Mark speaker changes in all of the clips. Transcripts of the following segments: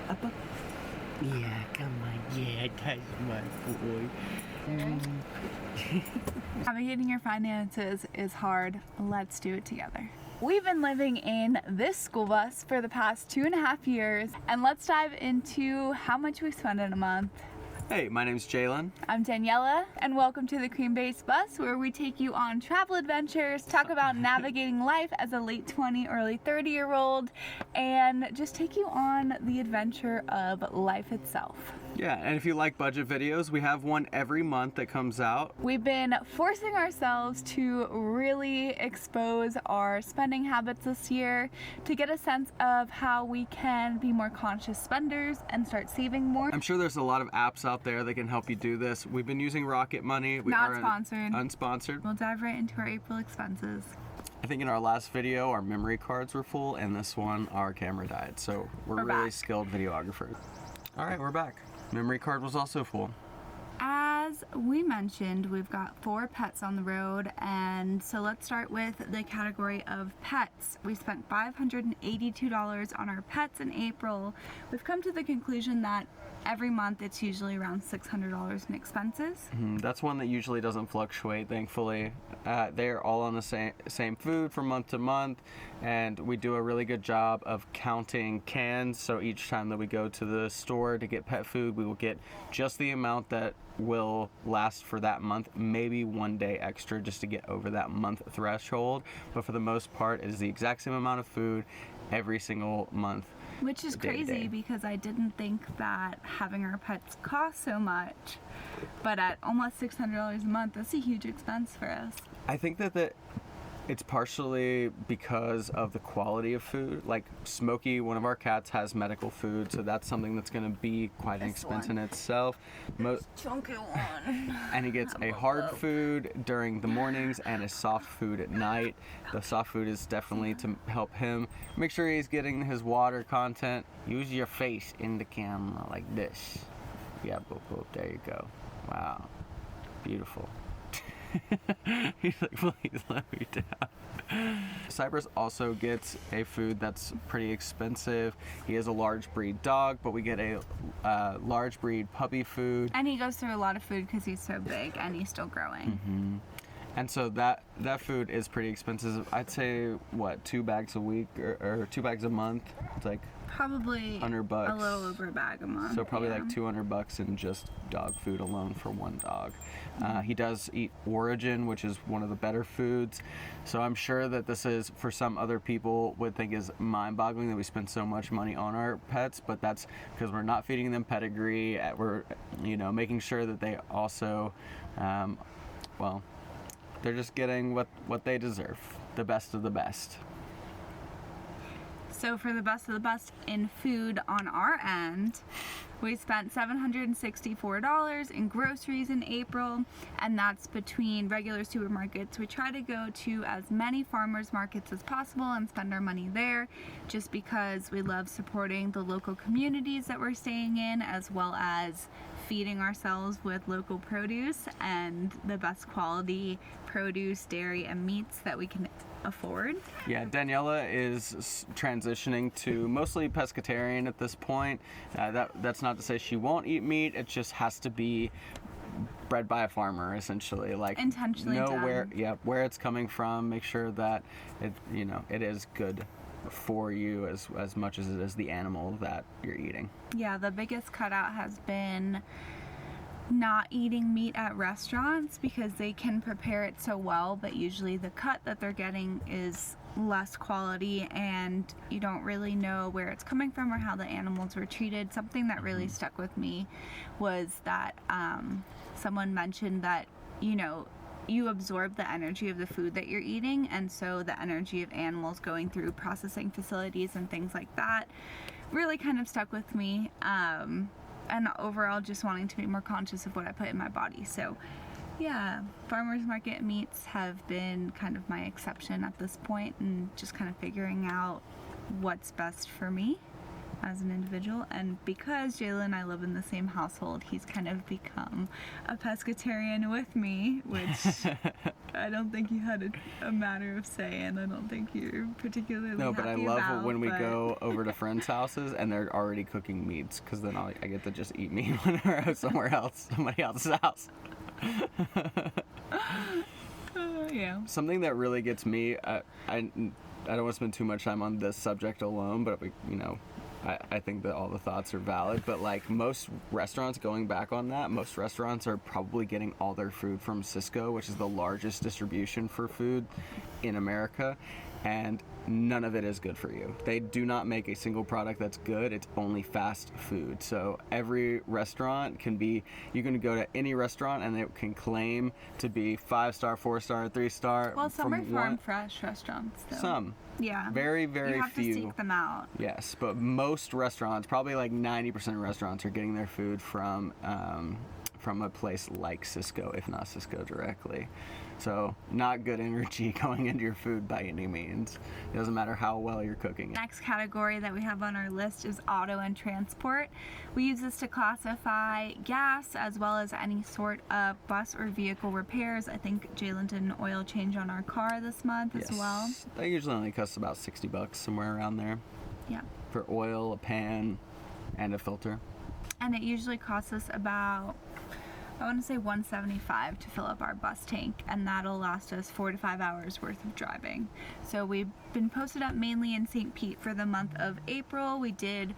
Speaker 1: Up. Yeah, come on. Yeah, that's my boy.
Speaker 2: Navigating your finances is hard. Let's do it together. We've been living in this school bus for the past 2.5 years, and let's dive into how much we spend in a month.
Speaker 3: Hey, my name's Jalen.
Speaker 2: I'm Daniella, and welcome to the Cream-Based Bus, where we take you on travel adventures, talk about navigating life as a late 20, early 30-year-old, and just take you on the adventure of life itself.
Speaker 3: Yeah, and if you like budget videos, we have one every month that comes out.
Speaker 2: We've been forcing ourselves to really expose our spending habits this year to get a sense of how we can be more conscious spenders and start saving more.
Speaker 3: I'm sure there's a lot of apps out there that can help you do this. We've been using Rocket Money. We
Speaker 2: Not
Speaker 3: are
Speaker 2: sponsored.
Speaker 3: Unsponsored.
Speaker 2: We'll dive right into our April expenses.
Speaker 3: I think in our last video, our memory cards were full, and this one, our camera died. So we're really
Speaker 2: back.
Speaker 3: skilled videographers. All right, we're back. Memory card was also full.
Speaker 2: As we mentioned, we've got 4 pets on the road, and so let's start with the category of pets. We spent $582 on our pets in April. We've come to the conclusion that every month it's usually around $600 in expenses.
Speaker 3: That's one that usually doesn't fluctuate, thankfully. They're all on the same food from month to month, and we do a really good job of counting cans. So each time that we go to the store to get pet food, we will get just the amount that will last for that month, maybe one day extra just to get over that month threshold. But for the most part, it is the exact same amount of food every single month.
Speaker 2: Which is
Speaker 3: Day to
Speaker 2: crazy
Speaker 3: day.
Speaker 2: because I didn't think that having our pets cost so much. But at almost $600 a month, that's a huge expense for us.
Speaker 3: I think that it's partially because of the quality of food. Like Smokey, one of our cats, has medical food, so that's something that's going to be quite an
Speaker 2: This
Speaker 3: expense
Speaker 2: one.
Speaker 3: in itself.
Speaker 2: Chunky one.
Speaker 3: And he gets a hard food during the mornings and a soft food at night. The soft food is definitely to help him make sure he's getting his water content. Use your face in the camera like this. Yeah, boop, boop, there you go. Wow, beautiful. He's like, please let me down. Cypress also gets a food that's pretty expensive. He is a large breed dog, but we get a large breed puppy food.
Speaker 2: And he goes through a lot of food because he's so big and he's still growing.
Speaker 3: And so that food is pretty expensive. I'd say, what, 2 bags a week or 2 bags a month? It's like
Speaker 2: Probably
Speaker 3: $100.
Speaker 2: a little over a bag a month.
Speaker 3: So probably
Speaker 2: yeah.
Speaker 3: like $200 in just dog food alone for one dog. He does eat Origin, which is one of the better foods. So I'm sure that this is, for some other people, would think is mind-boggling that we spend so much money on our pets, but that's because we're not feeding them pedigree. We're, making sure that they also, they're just getting what they deserve, the best of the best.
Speaker 2: So for the best of the best in food on our end, we spent $764 in groceries in April, and that's between regular supermarkets. We try to go to as many farmers markets as possible and spend our money there, just because we love supporting the local communities that we're staying in, as well as feeding ourselves with local produce and the best quality produce, dairy, and meats that we can afford.
Speaker 3: Yeah, Daniella is transitioning to mostly pescatarian at this point. That's not to say she won't eat meat. It just has to be bred by a farmer, essentially. Like,
Speaker 2: Intentionally
Speaker 3: know
Speaker 2: done.
Speaker 3: where it's coming from. Make sure that it is good for you as much as it is the animal that you're eating.
Speaker 2: Yeah, the biggest cutout has been not eating meat at restaurants because they can prepare it so well, but usually the cut that they're getting is less quality and you don't really know where it's coming from or how the animals were treated. Something that really stuck with me was that someone mentioned that you absorb the energy of the food that you're eating, and so the energy of animals going through processing facilities and things like that really kind of stuck with me. And overall just wanting to be more conscious of what I put in my body. So yeah, farmers market meats have been kind of my exception at this point, and just kind of figuring out what's best for me. as an individual, and because Jalen and I live in the same household, he's kind of become a pescatarian with me, which I don't think you had a matter of say, and I don't think you're particularly
Speaker 3: No, but I
Speaker 2: happy
Speaker 3: love
Speaker 2: about,
Speaker 3: when we
Speaker 2: but-
Speaker 3: go over to friends' houses and they're already cooking meats, because then I get to just eat meat whenever I go somewhere else, somebody else's house.
Speaker 2: Yeah.
Speaker 3: Something that really gets me, I don't want to spend too much time on this subject alone, but I think that all the thoughts are valid. But like most restaurants, going back on that, most restaurants are probably getting all their food from Sysco, which is the largest distribution for food in America, and none of it is good for you. They do not make a single product that's good. It's only fast food. So every restaurant you can go to any restaurant and it can claim to be 5-star, 4-star, 3-star.
Speaker 2: Well, some are farm fresh restaurants, though.
Speaker 3: Some.
Speaker 2: Yeah.
Speaker 3: Very, very
Speaker 2: you have
Speaker 3: few.
Speaker 2: to seek them out.
Speaker 3: Yes, but most restaurants, probably like 90% of restaurants, are getting their food from a place like Sysco, if not Sysco directly. So not good energy going into your food by any means. It doesn't matter how well you're cooking it.
Speaker 2: Next category that we have on our list is auto and transport. We use this to classify gas as well as any sort of bus or vehicle repairs. I think Jalen did an oil change on our car this month as well.
Speaker 3: That usually only costs about $60, somewhere around there,
Speaker 2: Yeah.
Speaker 3: for oil, a pan, and a filter.
Speaker 2: And it usually costs us about, I want to say $175 to fill up our bus tank, and that'll last us 4 to 5 hours worth of driving. So we've been posted up mainly in St. Pete for the month of April. We did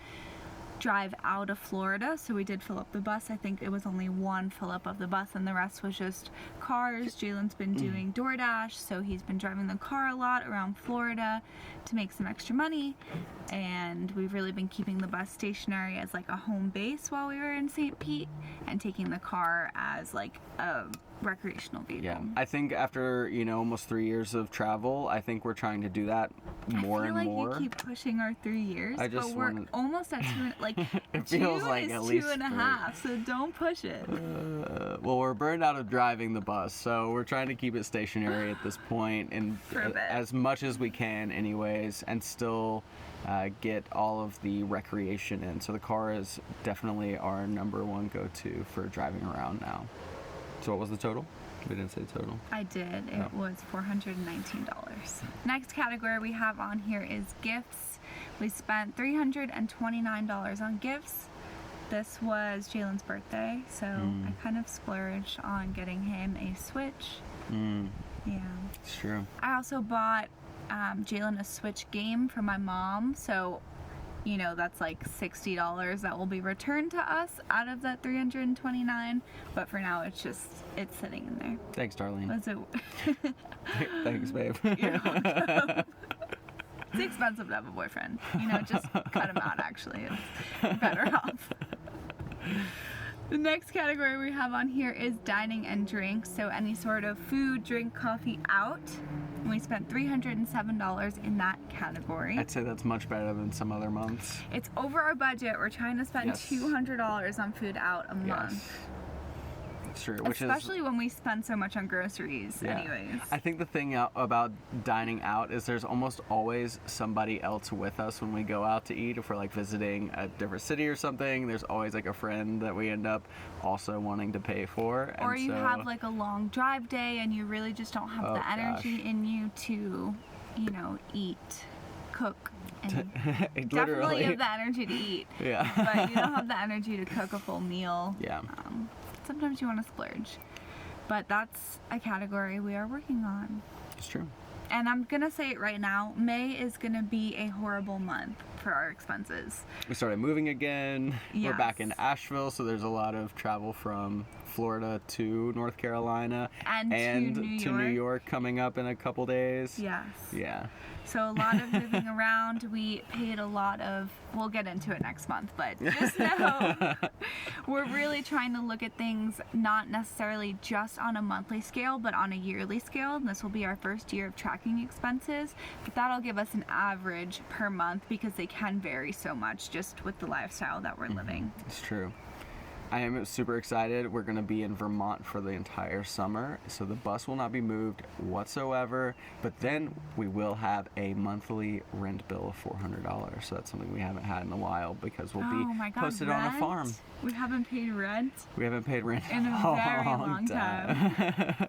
Speaker 2: drive out of Florida, so we did fill up the bus. I think it was only one fill up of the bus, and the rest was just cars. Jalen's been doing DoorDash, so he's been driving the car a lot around Florida to make some extra money, and we've really been keeping the bus stationary as like a home base while we were in St. Pete, and taking the car as like a recreational vehicle.
Speaker 3: Yeah, I think after almost 3 years of travel, I think we're trying to do that more and
Speaker 2: I feel
Speaker 3: more.
Speaker 2: like you keep pushing our 3 years,
Speaker 3: I just
Speaker 2: but we're
Speaker 3: wanna-
Speaker 2: almost at two. Like
Speaker 3: It feels
Speaker 2: June
Speaker 3: like
Speaker 2: is
Speaker 3: at
Speaker 2: 2.5,
Speaker 3: least
Speaker 2: so don't push it.
Speaker 3: Well, we're burned out of driving the bus, so we're trying to keep it stationary at this point, and
Speaker 2: For a bit.
Speaker 3: as much as we can, anyways, and still get all of the recreation in. So the car is definitely our number one go-to for driving around now. So what was the total? We didn't say total.
Speaker 2: I did. It
Speaker 3: No.
Speaker 2: was $419. Next category we have on here is gifts. We spent $329 on gifts. This was Jalen's birthday, so I kind of splurged on getting him a Switch. Yeah.
Speaker 3: It's true.
Speaker 2: I also bought Jalen a Switch game for my mom, so that's like $60 that will be returned to us out of that $329, but for now it's sitting in there.
Speaker 3: Thanks, Darlene.
Speaker 2: Was it?
Speaker 3: Thanks, babe.
Speaker 2: You're welcome. It's expensive to have a boyfriend. Just cut him out, actually. It's better off. The next category we have on here is dining and drinks, so any sort of food, drink, coffee out. And we spent $307 in that category.
Speaker 3: I'd say that's much better than some other months.
Speaker 2: It's over our budget. We're trying to spend
Speaker 3: Yes.
Speaker 2: $200 on food out a month.
Speaker 3: Yes. It's true. Which
Speaker 2: Especially when we spend so much on groceries,
Speaker 3: Yeah.
Speaker 2: anyways.
Speaker 3: I think the thing about dining out is there's almost always somebody else with us when we go out to eat. If we're like visiting a different city or something, there's always like a friend that we end up also wanting to pay for.
Speaker 2: Or
Speaker 3: and
Speaker 2: you
Speaker 3: so,
Speaker 2: have like a long drive day and you really just don't have
Speaker 3: Oh,
Speaker 2: the energy
Speaker 3: gosh.
Speaker 2: in you to, eat, cook, and definitely
Speaker 3: literally.
Speaker 2: have the energy to eat.
Speaker 3: Yeah.
Speaker 2: But you don't have the energy to cook a full meal.
Speaker 3: Yeah.
Speaker 2: Sometimes you want to splurge. But that's a category we are working on.
Speaker 3: It's true.
Speaker 2: And I'm going to say it right now, May is going to be a horrible month for our expenses.
Speaker 3: We started moving again. We're back in
Speaker 2: Yes.
Speaker 3: Asheville, so there's a lot of travel from Florida to North Carolina
Speaker 2: And to New
Speaker 3: New
Speaker 2: York.
Speaker 3: York coming up in a couple days.
Speaker 2: Yes.
Speaker 3: Yeah.
Speaker 2: So a lot of moving around. We paid a lot of, we'll get into it next month, but just know we're really trying to look at things not necessarily just on a monthly scale, but on a yearly scale. And this will be our first year of tracking expenses, but that'll give us an average per month because they can vary so much just with the lifestyle that we're living.
Speaker 3: It's true. I am super excited. We're going to be in Vermont for the entire summer, so the bus will not be moved whatsoever, but then we will have a monthly rent bill of $400. So that's something we haven't had in a while because we'll be posted on a farm.
Speaker 2: We haven't paid rent.
Speaker 3: We haven't paid rent
Speaker 2: in a very long time.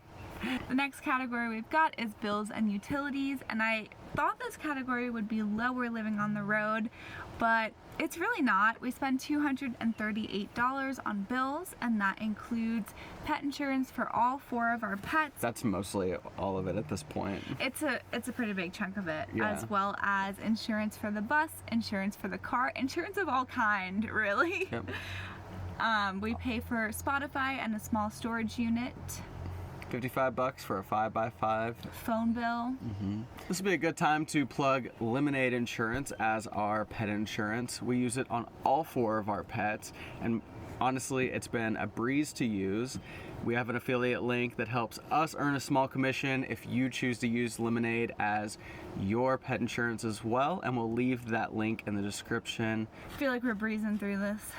Speaker 2: The next category we've got is bills and utilities, and I thought this category would be lower living on the road, but it's really not. We spend $238 on bills, and that includes pet insurance for all 4 of our pets.
Speaker 3: That's mostly all of it at this point.
Speaker 2: It's a pretty big chunk of it,
Speaker 3: Yeah.
Speaker 2: as well as insurance for the bus, insurance for the car, insurance of all kind, really.
Speaker 3: Yep.
Speaker 2: We pay for Spotify and a small storage unit.
Speaker 3: $55 for a 5x5
Speaker 2: phone bill.
Speaker 3: This would be a good time to plug Lemonade Insurance as our pet insurance. We use it on all 4 of our pets, and honestly, it's been a breeze to use. We have an affiliate link that helps us earn a small commission if you choose to use Lemonade as your pet insurance as well, and we'll leave that link in the description.
Speaker 2: I feel like we're breezing through this.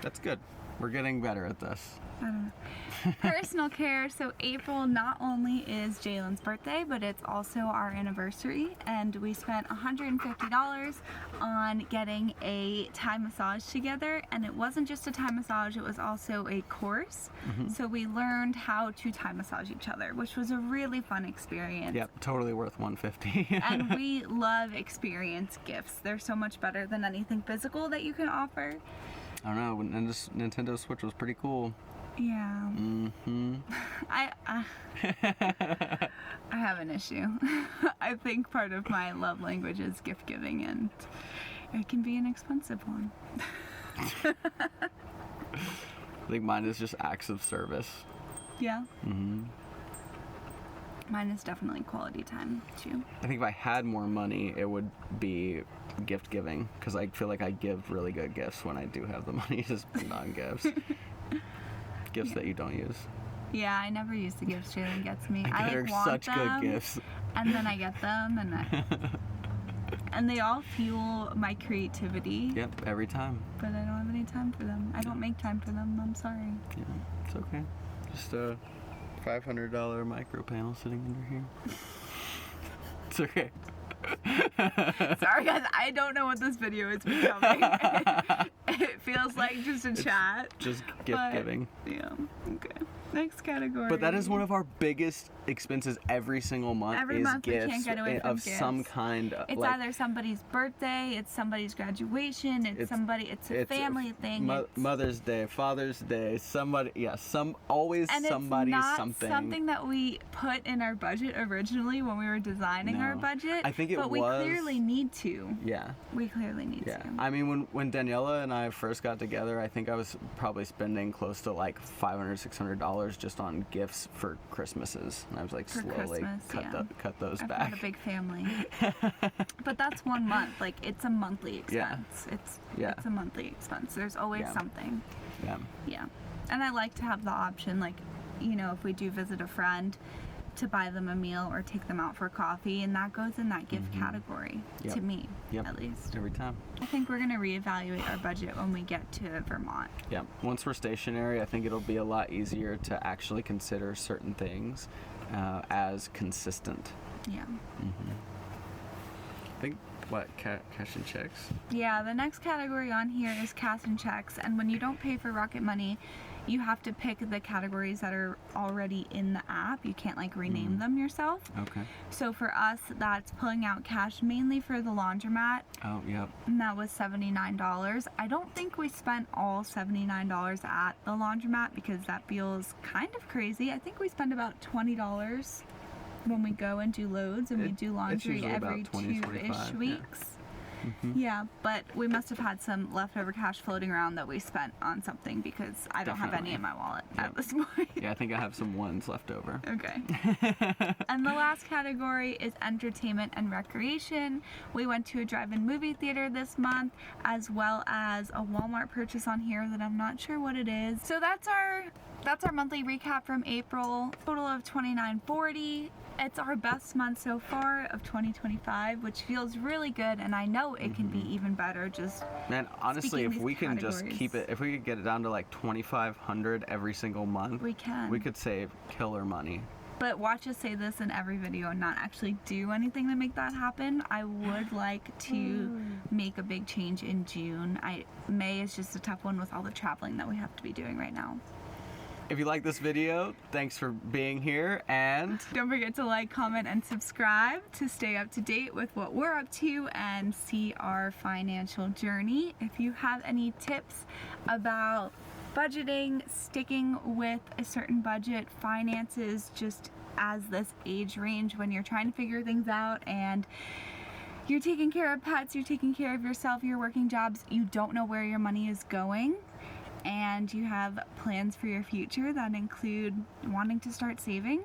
Speaker 3: That's good. We're getting better at this.
Speaker 2: I don't know. Personal care. So April not only is Jalen's birthday, but it's also our anniversary, and we spent $150 on getting a Thai massage together, and it wasn't just a Thai massage, it was also a course. So we learned how to Thai massage each other, which was a really fun experience.
Speaker 3: Yep, totally worth $150.
Speaker 2: And we love experience gifts. They're so much better than anything physical that you can offer.
Speaker 3: I don't know, Nintendo Switch was pretty cool.
Speaker 2: Yeah. I have an issue. I think part of my love language is gift giving, and it can be an expensive one.
Speaker 3: I think mine is just acts of service.
Speaker 2: Yeah. Mine is definitely quality time too.
Speaker 3: I think if I had more money, it would be gift giving, because I feel like I give really good gifts when I do have the money to spend on gifts. Gifts that you don't use.
Speaker 2: Yeah, I never use the gifts Jalen gets me.
Speaker 3: I get her
Speaker 2: want
Speaker 3: such
Speaker 2: them,
Speaker 3: good gifts.
Speaker 2: and then I get them, and they all fuel my creativity.
Speaker 3: Yep, every time.
Speaker 2: But I don't have any time for them. I don't make time for them. I'm sorry.
Speaker 3: Yeah, it's okay. Just a $500 micro panel sitting under here. It's okay.
Speaker 2: Sorry guys, I don't know what this video is becoming. It feels like just a chat.
Speaker 3: Just gift giving.
Speaker 2: Yeah, okay. Next category.
Speaker 3: But that is one of our biggest expenses every single month.
Speaker 2: Every
Speaker 3: is
Speaker 2: month
Speaker 3: gifts
Speaker 2: we can't get away from
Speaker 3: of
Speaker 2: gifts.
Speaker 3: some kind.
Speaker 2: It's
Speaker 3: like,
Speaker 2: either somebody's birthday, it's somebody's graduation, it's a family thing.
Speaker 3: Mother's Day, Father's Day, somebody, always
Speaker 2: and
Speaker 3: somebody's
Speaker 2: it's not
Speaker 3: something.
Speaker 2: something that we put in our budget originally when we were designing our budget.
Speaker 3: I think
Speaker 2: but we clearly need to.
Speaker 3: Yeah.
Speaker 2: We clearly need to.
Speaker 3: I mean, when Daniella and I first got together, I think I was probably spending close to like $500, $600 just on gifts for Christmases, and I was like slowly cut those
Speaker 2: I've
Speaker 3: back.
Speaker 2: got a big family. But that's 1 month. Like, it's a monthly expense. It's a monthly expense. There's always something. Yeah. And I like to have the option, like, you know, if we do visit a friend, to buy them a meal or take them out for coffee, and that goes in that gift category to me, at least.
Speaker 3: Every time.
Speaker 2: I think we're going to reevaluate our budget when we get to Vermont.
Speaker 3: Yeah. Once we're stationary, I think it'll be a lot easier to actually consider certain things as consistent.
Speaker 2: Yeah.
Speaker 3: I think, cash and checks?
Speaker 2: Yeah, the next category on here is cash and checks, and when you don't pay for Rocket Money, you have to pick the categories that are already in the app. You can't like rename them yourself.
Speaker 3: Okay.
Speaker 2: So for us, that's pulling out cash mainly for the laundromat.
Speaker 3: Oh, yep.
Speaker 2: And that was $79. I don't think we spent all $79 at the laundromat because that feels kind of crazy. I think we spend about $20 when we go and do loads, and we do laundry every 2-ish weeks. Yeah, but we must have had some leftover cash floating around that we spent on something, because I don't have any in my wallet at this point.
Speaker 3: Yeah, I think I have some ones left over.
Speaker 2: Okay. And the last category is entertainment and recreation. We went to a drive-in movie theater this month, as well as a Walmart purchase on here that I'm not sure what it is. So that's our that's our monthly recap from April. Total of $29.40. It's our best month so far of 2025, which feels really good, and I know it can be even better. Just
Speaker 3: Man, honestly, if
Speaker 2: these
Speaker 3: we can just
Speaker 2: categories.
Speaker 3: keep it, if we could get it down to like 2,500 every single month,
Speaker 2: We can.
Speaker 3: We could save killer money.
Speaker 2: But watch us say this in every video and not actually do anything to make that happen. I would like to make a big change in June. May is just a tough one with all the traveling that we have to be doing right now.
Speaker 3: If you like this video, thanks for being here, and
Speaker 2: Don't forget to like, comment, and subscribe to stay up to date with what we're up to and see our financial journey. If you have any tips about budgeting, sticking with a certain budget, finances, just as this age range when you're trying to figure things out and you're taking care of pets, you're taking care of yourself, you're working jobs, you don't know where your money is going, and you have plans for your future that include wanting to start saving,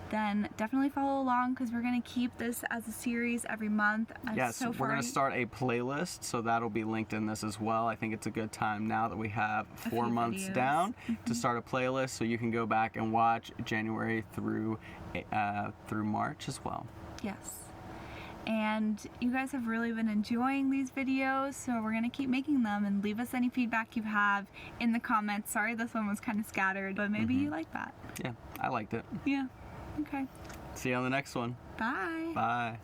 Speaker 2: then definitely follow along because we're going to keep this as a series every month.
Speaker 3: yes, we're going to start a playlist, so that'll be linked in this as well. I think it's a good time now that we have 4 months
Speaker 2: videos.
Speaker 3: down to start a playlist, so you can go back and watch January through March as well.
Speaker 2: Yes. And you guys have really been enjoying these videos, so we're going to keep making them, and leave us any feedback you have in the comments. Sorry this one was kind of scattered, but maybe you like that.
Speaker 3: Yeah, I liked it.
Speaker 2: Yeah. Okay.
Speaker 3: See you on the next one.
Speaker 2: Bye.
Speaker 3: Bye.